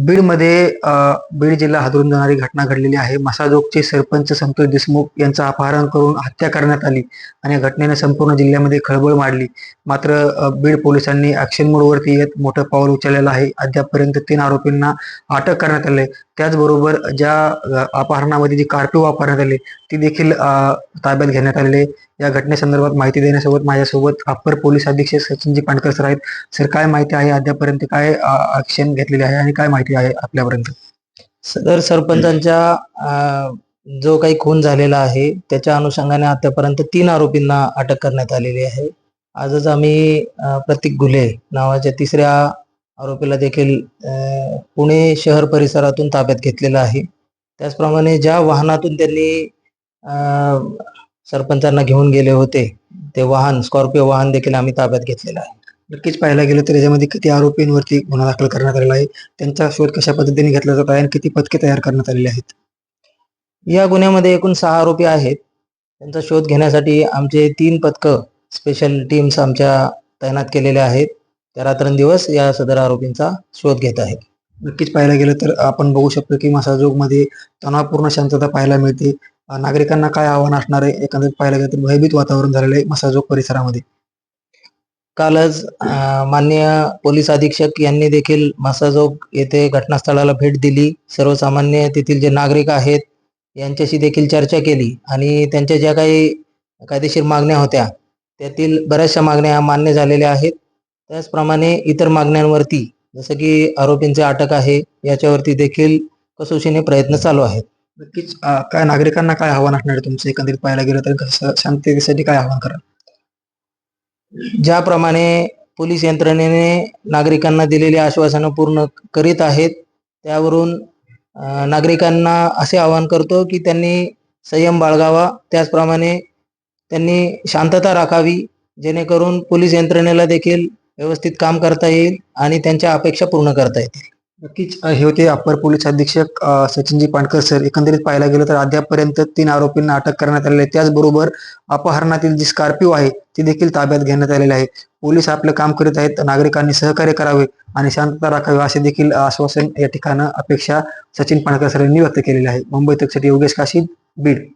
बीडमध्ये बीड जिल्हा हादरून जाणारी घटना घडलेली आहे. मसाजोगचे सरपंच संतोष देशमुख यांचं अपहरण करून हत्या करण्यात आली आणि या घटनेने संपूर्ण जिल्ह्यामध्ये खळबळ माजली. मात्र बीड पोलिसांनी ॲक्शन मोडवरती येत मोठं पाऊल उचललेलं आहे. अद्यापपर्यंत 3 आरोपींना अटक करण्यात आली आहे. त्याचबरोबर ज्या अपहरणामध्ये जी कारपीट वापरण्यात आली ती देखील ताब्यात घेण्यात आलेली आहे. या घटनेसंदर्भात माहिती देण्यासोबत माझ्यासोबत अप्पर पोलीस अधीक्षक सचिनजी पाणकर सर आहेत. सर, काय माहिती आहे, अद्यापर्यंत काय ॲक्शन घेतलेली आहे आणि काय माहिती आहे आपल्यापर्यंत? सदर सरपंचांच्या जो काही खून झालेला आहे त्याच्या अनुषंगाने आतापर्यंत 3 आरोपींना अटक करण्यात आलेली आहे. आजच आम्ही प्रतीक घुले नावाच्या 3ऱ्या आरोपीला देखील पुणे शहर परिसरातून ताब्यात घेतलेलं आहे. त्याचप्रमाणे ज्या वाहनातून त्यांनी सरपंचांना घेऊन गेले होते ते वाहन, स्कॉर्पिओ वाहन देखील आम्ही ताब्यात घेतलेलं आहे. नक्कीच पाहायला गेलं तर याच्यामध्ये किती आरोपींवरती गुन्हा दाखल करण्यात आलेला आहे, त्यांचा शोध कशा पद्धतीने घेतला जात आहे आणि किती पथके तयार करण्यात आलेली आहेत? या गुन्ह्यामध्ये एकूण 6 आरोपी आहेत. त्यांचा शोध घेण्यासाठी आमचे 3 पथकं स्पेशल टीम्स आमच्या तैनात केलेल्या आहेत. त्या रात्रंदिवस या सदर आरोपींचा शोध घेत आहेत. नक्कीच पाहायला गेलं तर आपण बघू शकतो की मसाजोगमध्ये तणावपूर्ण शांतता पाहायला मिळते. नागरिकांना काय आव्हान असणार आहे? एकंदरीत पाहायला गेलं तर भयभीत वातावरण झालेलं आहे मसाजोग परिसरामध्ये. कालच माननीय पोलीस अधीक्षक यांनी देखील मसाजोग येथे घटनास्थळाला भेट दिली. सर्वसामान्य तेथील जे नागरिक आहेत यांच्याशी देखील चर्चा केली आणि त्यांच्या ज्या काही कायदेशीर मागण्या होत्या त्यातील बऱ्याचशा मागण्या मान्य झालेल्या आहेत. त्याचप्रमाणे इतर मागण्यांवरती जसं की आरोपींची अटक आहे याच्यावरती देखील कसोशीने प्रयत्न चालू आहेत. नक्कीच काय नागरिकांना काय आव्हान असणार आहे तुमचं? एकंदरीत पाहायला गेलं तर शांततेसाठी काय आव्हान कराल? ज्याप्रमाणे पोलीस यंत्रणेने नागरिकांना दिलेली आश्वासनं पूर्ण करीत आहेत त्यावरून नागरिकांना असे आवाहन करतो की त्यांनी संयम बाळगावा. त्याचप्रमाणे त्यांनी शांतता राखावी जेणेकरून पोलीस यंत्रणेला देखील व्यवस्थित काम करता येईल आणि त्यांच्या अपेक्षा पूर्ण करता येतील. नक्कीच हे होते अप्पर पोलीस अधीक्षक सचिनजी पाणकर सर. एकंदरीत पाहायला गेलं तर अद्यापपर्यंत 3 आरोपींना अटक करण्यात आलेली आहे. त्याचबरोबर अपहरणातील जी स्कॉर्पिओ आहे ती देखील ताब्यात घेण्यात आलेली आहे. पोलीस आपलं काम करीत आहेत. नागरिकांनी सहकार्य करावे आणि शांतता राखावी असे देखील आश्वासन या ठिकाणी अपेक्षा सचिन पाणकर सर यांनी व्यक्त केलेली आहे. मुंबई तकसाठी योगेश काशीद, बीड.